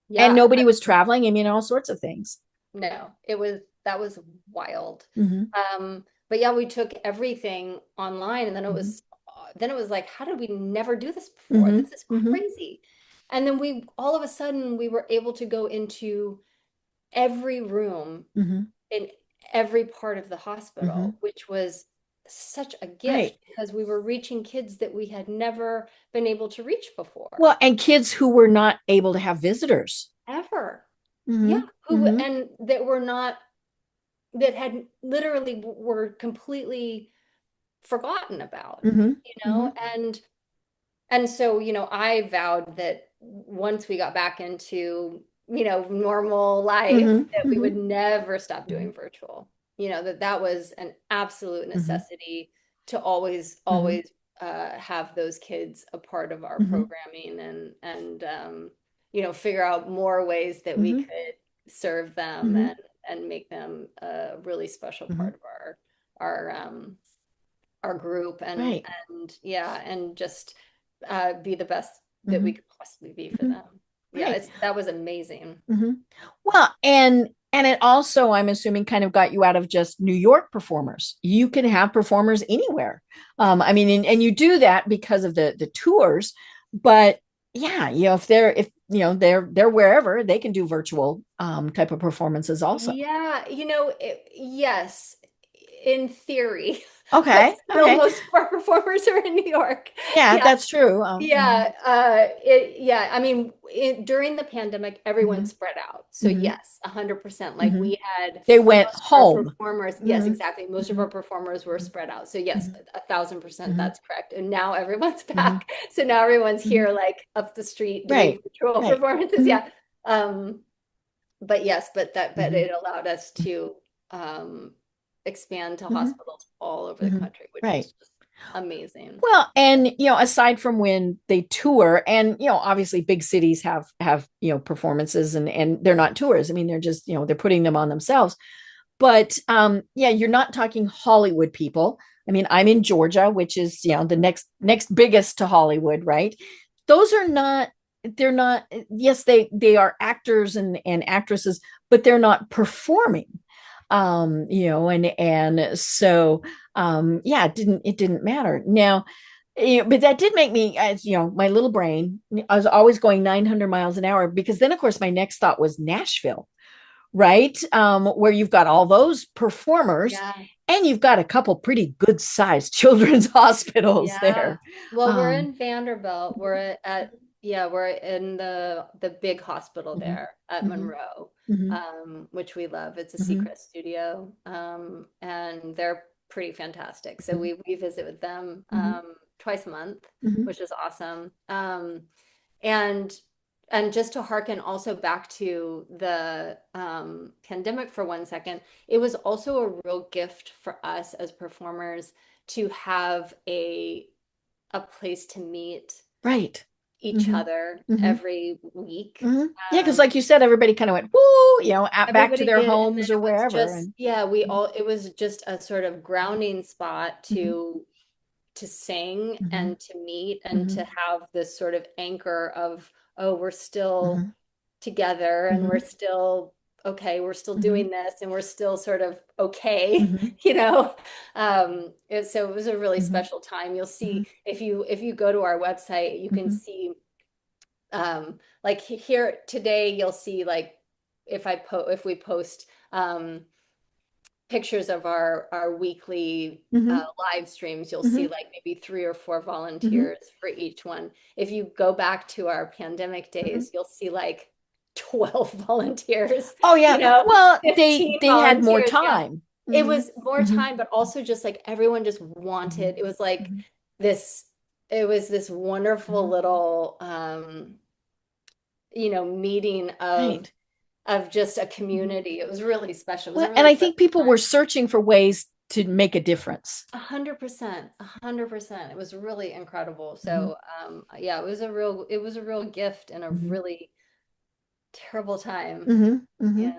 yeah. nobody was traveling. I mean, all sorts of things. No, that was wild. Mm-hmm. But yeah, we took everything online, and Mm-hmm. then it was like, how did we never do this before? Mm-hmm. This is Mm-hmm. crazy. And then we all of a sudden we were able to go into every room Mm-hmm. in every part of the Mm-hmm. hospital, which was such a Right. gift because we were reaching kids that we had never been able to reach before, Well, and kids who were not able to have visitors. ever. Yeah, Mm-hmm. who Mm-hmm. and that were not that had literally were completely forgotten about, Mm-hmm. you Mm-hmm. know? And so, I vowed that once we got back into, normal life, that Mm-hmm. we Mm-hmm. would never stop Mm-hmm. doing virtual. That was an absolute Mm-hmm. necessity to always, Mm-hmm. always have those kids a part of our Mm-hmm. programming figure out more ways that we Mm-hmm. could serve them Mm-hmm. and make them a really special Mm-hmm. part of our group Right. and yeah, and just be the best that we Mm-hmm. could possibly be for Mm-hmm. them. Yeah, Right. that was amazing. Mm-hmm. Well, and it also, I'm assuming, kind of got you out of just New York performers. You can have performers anywhere. I mean, and you do that because of the tours, but yeah, if they're wherever, they can do virtual type of performances also. Yeah, yes, in theory, but Okay. still Okay. most of our performers are in New York. Yeah, Yeah. that's true. Yeah, I mean, during the pandemic, everyone Mhm. spread out. So Mhm. yes, 100%. Like Mhm. we had They went most of our home. performers, yes, Mhm. exactly. Most of our Mhm. performers were spread out. So yes, Mhm. 1,000%, Mhm. that's correct. And now everyone's Mhm. back. So now everyone's Mhm. here, like up the street doing Right. virtual Right. performances. Mhm. Yeah. But yes, but Mhm. it allowed us to um expand to Mhm. hospitals all over the Mhm. country, which Right. was just amazing. Well, and aside from when they tour, and obviously big cities have performances, and they're not tours. I mean, they're just they're putting them on themselves. But yeah, you're not talking Hollywood people. I mean, I'm in Georgia, which is the next biggest to Hollywood, right? Those are not they're not, yes, they are actors and actresses, but they're not performing. And so yeah, it didn't matter. Now, but that did make me, as my little brain, I was always going 900 miles an hour, because then of course my next thought was Nashville, right? Where you've got all those performers, Yeah. and you've got a couple pretty good sized children's hospitals Yeah. there. Well, we're Um, in Vanderbilt. We're in the big hospital mhm, there at mhm, Monroe, mhm, which we love. It's a mhm, secret studio, and they're pretty fantastic. So mhm, we visit with them mhm, twice a month, mhm. which is awesome. And and just to harken also back to the pandemic for 1 second, it was also a real gift for us as performers to have a place to meet Right. each Mhm, other mhm, every week. mhm. Yeah, because Um, like you said, everybody kind of went woo, back to Everybody their did, and then homes or it was wherever. just, And yeah, we mhm, all, it was just a sort of grounding spot mhm, to sing mhm, and to meet and to mhm, have this sort of anchor of, oh, we're still mhm, together and we're mhm, still okay, we're still mhm, doing this and we're still sort of okay, mhm, you know. So it was a really mhm, special time. You'll mhm, see if you go to our website, you can mhm, see like here today, you'll see like if we post pictures of our weekly mhm, live streams, you'll see mhm, like maybe 3 or 4 mhm, volunteers for each one. If you go back to our pandemic mhm. days, you'll see like 12 volunteers, Oh yeah. Well, they 15 they had more volunteers. Yeah. time. It Mhm, was more mhm, time, but also just like everyone just mhm, wanted, it was like mhm, this, it was this wonderful mhm. little meeting Right. of just a Mhm. community. It was really special. It was Well, a and really I special think people were time. searching for ways to make a difference. 100%, 100%. It was really incredible. Mhm, So, yeah, it was a real gift and a mhm, really terrible time. mhm, mhm. Yeah.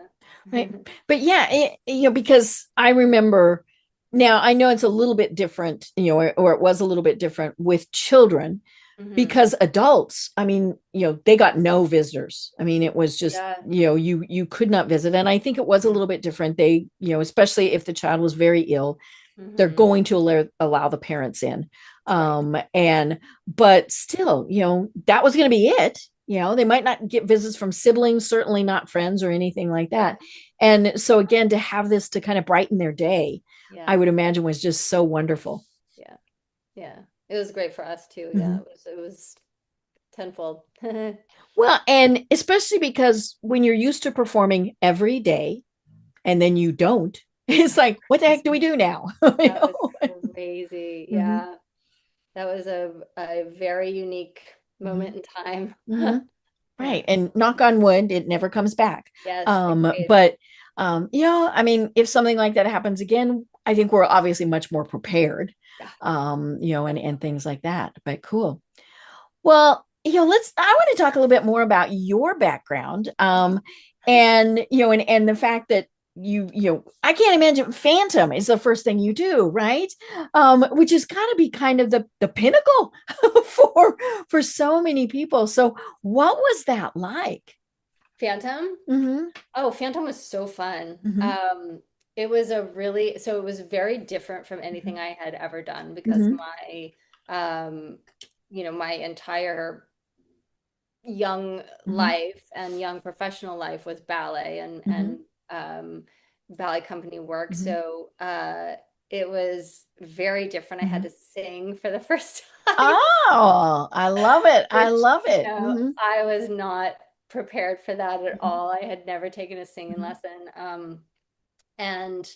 Right. But yeah, because I remember, now I know it's a little bit different, or it was a little bit different with children, Hmm. because adults, I mean, they got no visitors. I mean, it was just, Yeah. you could not visit. And I think it was a little bit different. They, especially if the child was very ill, they're Hmm. going to allow the parents in. That's right. But still, that was going to be it. They might not get visits from siblings, certainly not friends or anything like that. Right. And so again, to have this to kind of brighten their day, I Yeah. would imagine was just so wonderful. Yeah. Yeah. It was great for us too. Yeah. Mhm. It was tenfold. Well, and especially because when you're used to performing every day and then you don't, it's like, what the heck do we do now? That was crazy. Mhm, Yeah. That was a very unique mhm, moment in time. mhm. Yeah. Right. And knock on wood, it never comes back. Yes, agreed. But yeah, I mean, if something like that happens again, I think we're obviously much more prepared, Yeah, and definitely. things like that. But cool. Well, I want to talk a little bit more about your background. And the fact that I can't imagine Phantom is the first thing you do, right? Which has got to be kind of the pinnacle for so many people. So what was that like? Phantom? Mm-hmm. Oh, Phantom was so fun. Mm-hmm. It was very different from anything I had ever done because Mm-hmm. um, my entire young Mm-hmm. life and young professional life was ballet Mm-hmm. and ballet company work. Mm-hmm. So it was very different. I had Mm-hmm. to sing for the first time, Oh, I love it. I which, love it. Mm-hmm. I was not prepared for that at Mm-hmm. all. I had never taken a singing Mm-hmm. lesson. And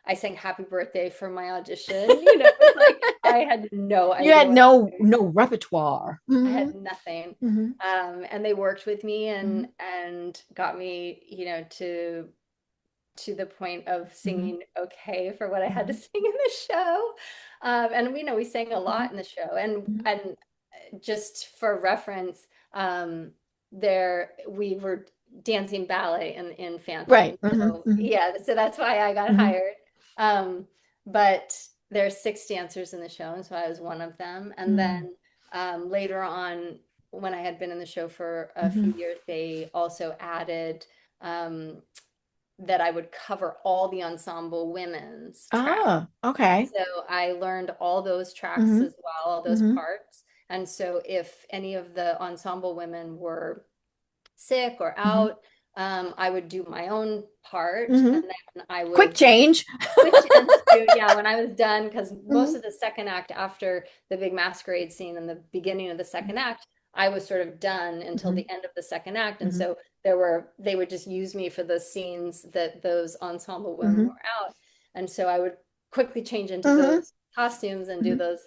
I sang Happy Birthday for my audition. It was like I had no You idea had what I was no doing. no repertoire. I Mm-hmm. had nothing. Mm-hmm. And they worked with me Mm-hmm. and got me, to the point of Mm-hmm. singing okay for what I had to Mm-hmm. sing in the show. And we sang a Mm-hmm. lot in the show. And Mm-hmm. and just for reference, there we were dancing ballet in Right. Phantom. Mm-hmm. So Mm-hmm. yeah, so that's why I got Mm-hmm. hired. But there's 6 dancers in the show, and so I was one of them. And Mm-hmm. then later on, when I had been in the show for a few years, they also added that I would cover all the ensemble women's tracks. Oh, okay. So I learned all those tracks Mm-hmm. as well, all those Mm-hmm. parts. And so if any of the ensemble women were sick or Mm-hmm. out, I would do my own part, Mm-hmm. and then I Quick would change. switch into, yeah, when I was done, because most Mm-hmm. of the second act after the big masquerade scene and the beginning of the second act, I was sort of done until Mm-hmm. the end of the second act. And Mm-hmm. so they would just use me for the scenes that those ensemble women Mm-hmm. were out. And so I would quickly change into Mm-hmm. those costumes and do Mm-hmm. those,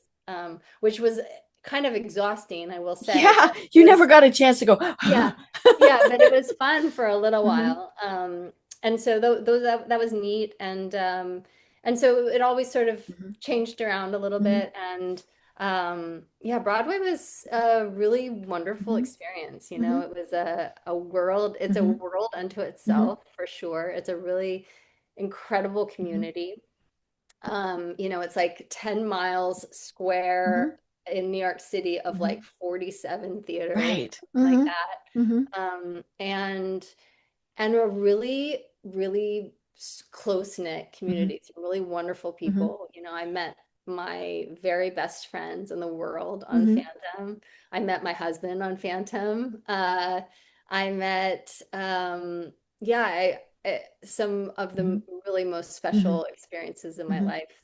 which was kind of exhausting, I will say, Yeah, but you it never was, got a chance to go. yeah, yeah, but it was fun for a little Mm-hmm. while. And so those that was neat, and so it always sort of Mm-hmm. changed around a little Mm-hmm. bit, and yeah, Broadway was a really wonderful Mm-hmm. experience. You Mm-hmm. know, it was a world. It's a Mm-hmm. world unto Mm-hmm. itself for sure. It's a really incredible Mm-hmm. community. You know, it's like 10 miles Mm-hmm. square in New York City of Mm-hmm. like 47 theaters, Right. something like Mm-hmm. that. Mm-hmm. And a really, really close-knit Mm-hmm. community, some really wonderful Mm-hmm. people. You know, I met my very best friends in the world on Mm-hmm. Phantom. I met my husband on Phantom. I met, yeah, some of Mm-hmm. the really most Mm-hmm. special experiences in my Mm-hmm. life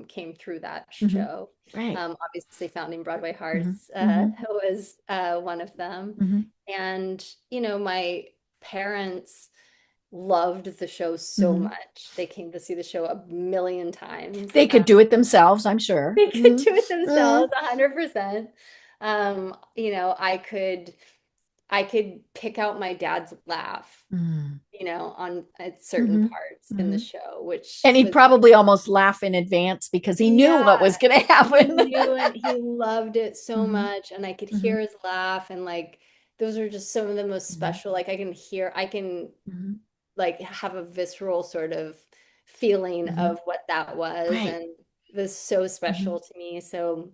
came through that Mm-hmm. show. Right. Obviously, founding Broadway Mm-hmm. Hearts Mm-hmm. was one of them. Mm-hmm. And, you know, my parents loved the show so Mm-hmm. much. They came to see the show a million times. They could do it themselves, I'm sure. They could Mm-hmm. do it Mm-hmm. themselves 100%. You know, I could pick out my dad's laugh, you know, on at certain Mm-hmm. parts in the Mm-hmm. show, which And he'd was, probably almost laugh in advance because he knew what was yeah, going to he happen. knew it. He loved it so Mm-hmm. much, and I could Mm-hmm. hear his laugh, and like those are just some of the most Mm-hmm. special. Like I can Mm-hmm. like have a visceral sort of feeling Mm-hmm. of what that was, Right. and it was so Mm-hmm. special to me. So,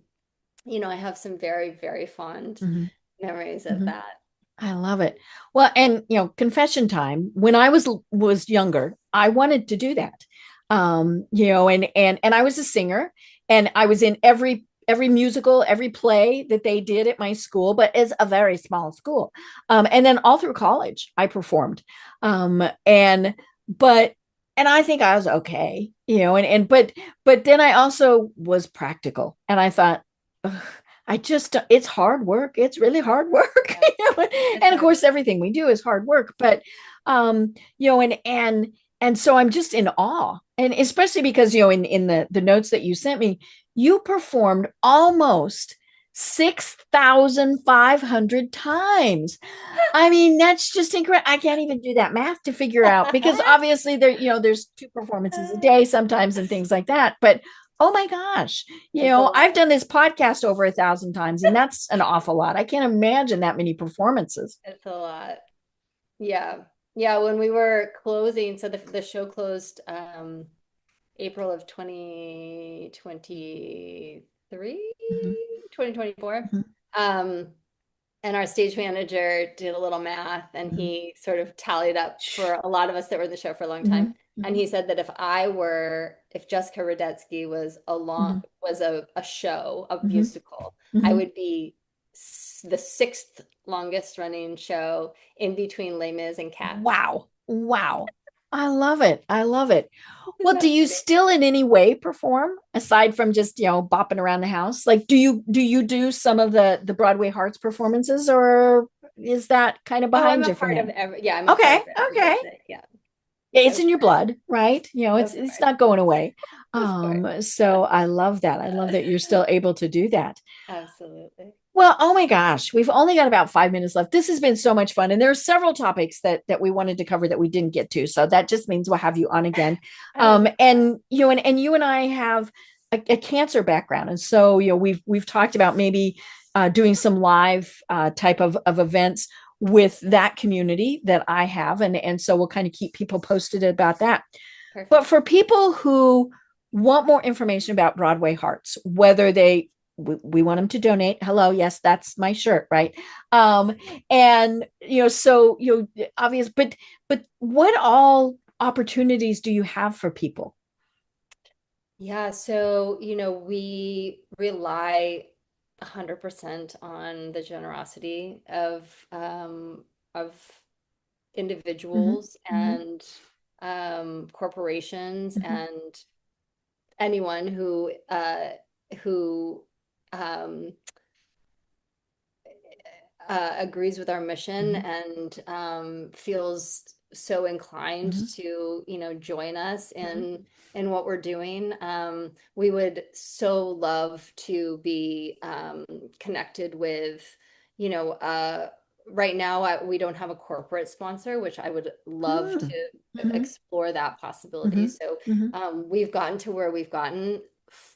you know, I have some very, very fond Mm-hmm. memories of Mm-hmm. that. I love it. Well, and confession time. When I was younger, I wanted to do that. And I was a singer, and I was in every musical, every play that they did at my school, but it's a very small school. And then all through college, I performed. And but and I think I was okay, but then I also was practical, and I thought, "Ugh, it's hard work. It's really hard work." Yeah, it's And of hard. course, everything we do is hard work. But and so I'm just in awe, and especially because in the notes that you sent me, you performed almost 6,500 times. I mean, that's just incredible. I can't even do that math to figure out, because obviously there's two performances a day sometimes and things like that. But oh my gosh, It's a I've lot. done this podcast over 1,000 times, and that's an awful lot. I can't imagine that many performances. It's a lot. Yeah. Yeah, when we were closing, so the show closed April of 2023, Mhm, 2024. mhm, Um, and our stage manager did a little math, and mhm. he sort of tallied up for a lot of us that were in the show for a long time. Mhm, And mhm, he said that if Jessica Radetsky mhm, was a show, a mhm, musical, I mhm. would be the sixth longest running show in between Les Mis and Cats. Wow. Wow. I love it. I love it. Isn't Well, do that you funny? still in any way perform aside from just, bopping around the house? Like, do you do some of the Broadway Hearts performances, or is that kind of Oh, I'm behind a you for part of now? yeah, I'm a part Okay. of every Okay. bit of it. Yeah, Yeah, it's of in your course, blood, right? of It's course, not going away. of course. So I love that. I love that you're still able to do that. Absolutely. Well, oh my gosh, we've only got about 5 minutes left. This has been so much fun, and there are several topics that we wanted to cover that we didn't get to. So that just means we'll have you on again. I love And you and I have a cancer background, and so we've talked about maybe doing some live type of events with that community that I have, and so we'll kind of keep people posted about that. But perfect. for people who want more information about Broadway Hearts, whether they we want them to donate. Hello, yes, that's my shirt, right? And so obvious, but what all opportunities do you have for people? Yeah, so, we rely 100% on the generosity of Hmm. individuals Hmm. and corporations Hmm. and anyone who um, agrees with our mission Hmm. and feels so inclined Hmm. to, join us Hmm. in what we're doing. We would so love to be connected with, you know, uh, right now we don't have a corporate sponsor, which I would love Hmm. to Hmm. explore that possibility. Hmm. So hmm we've gotten to where we've gotten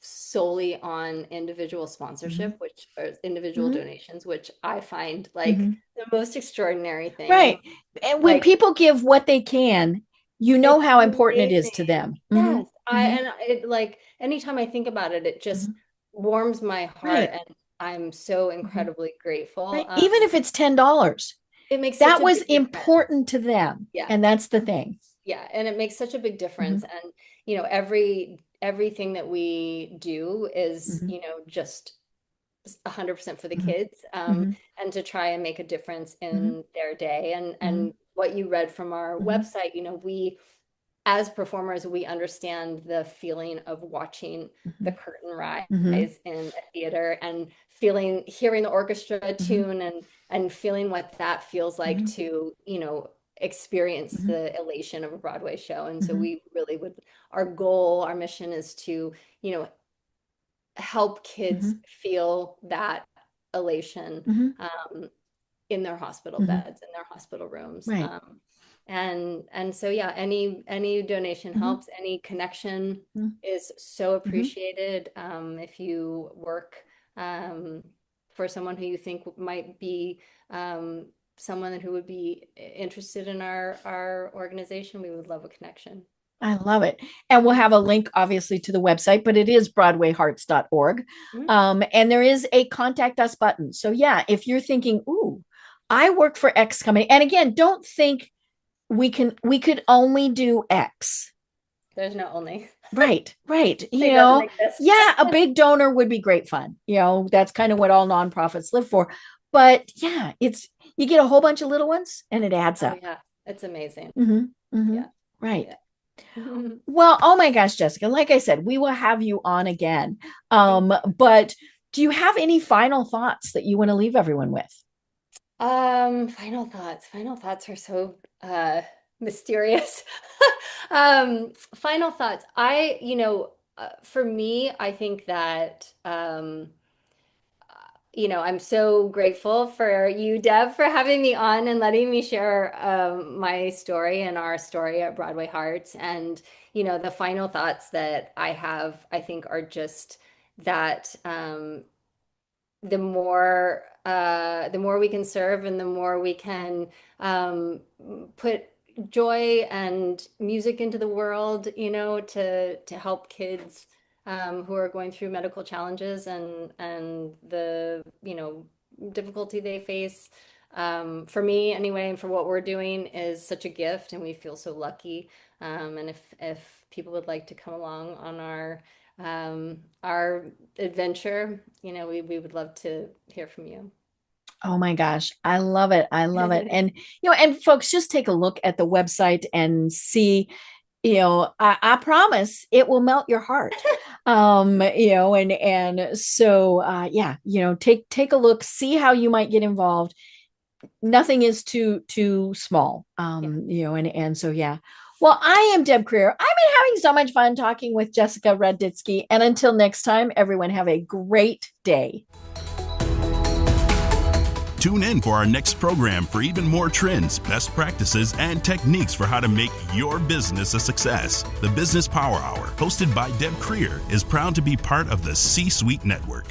solely on individual hmm sponsorship, which are individual hmm donations, which I find like hmm the most extraordinary thing. Right. And when Like people give what they can, you know it's how important it is to amazing. them. Hmm. Yes, I hmm and it like anytime I think about it, it just hmm warms my heart, Right. and I'm so hmm incredibly grateful. Right. Even if it's $10, It makes such that a was big difference. important to them. Yeah. And that's the thing. Yeah, and it makes such a big Hmm. difference. And everything that we do is, Hmm. just 100% for the hmm kids, hmm and to try and make a difference hmm in their day. And hmm what you read from our hmm website, we as performers, we understand the feeling of watching the curtain rise hmm in a theater and hearing the orchestra hmm tune and feeling what that feels like hmm to, experience hmm the elation of a Broadway show. And so hmm we really would, our goal, our mission is to, help kids hmm feel that elation, hmm um, in their hospital hmm beds, in their hospital rooms. Right. And so yeah, any donation hmm helps. Any connection hmm is so hmm appreciated. If you work for someone who you think might be someone who would be interested in our organization, we would love a connection. I love it. And we'll have a link, obviously, to the website, but it is broadwayhearts.org. Mhm. And there is a contact us button. So, yeah, if you're thinking, ooh, I work for X company. And again, don't think we could only do X. There's no only. Right, right. It doesn't exist. Yeah, a big donor would be great fun. That's kind of what all nonprofits live for. But yeah, you get a whole bunch of little ones and it adds Oh up. yeah, it's amazing. Hmm. Hmm. Yeah, Right. yeah. Well, oh my gosh, Jessica, like I said, we will have you on again. Thank But do you have any final thoughts that you want to leave everyone with? Final thoughts. Final thoughts are so mysterious. Final thoughts. For me, I think that I'm so grateful for you, Deb, for having me on and letting me share my story and our story at Broadway Hearts. And, the final thoughts that I have, I think, are just that the more we can serve and the more we can put joy and music into the world, to help kids who are going through medical challenges and the difficulty they face. For me, anyway, and for what we're doing is such a gift, and we feel so lucky. And if people would like to come along on our adventure, we would love to hear from you. Oh my gosh, I love it. I love it. And and folks, just take a look at the website and see, I promise it will melt your heart. And so yeah, take a look, see how you might get involved. Nothing is too small. Yeah. And so yeah. Well, I am Deb Creer. I've been having so much fun talking with Jessica Radetsky. And until next time, everyone have a great day. Tune in for our next program for even more trends, best practices, and techniques for how to make your business a success. The Business Power Hour, hosted by Deb Creer, is proud to be part of the C-Suite Network.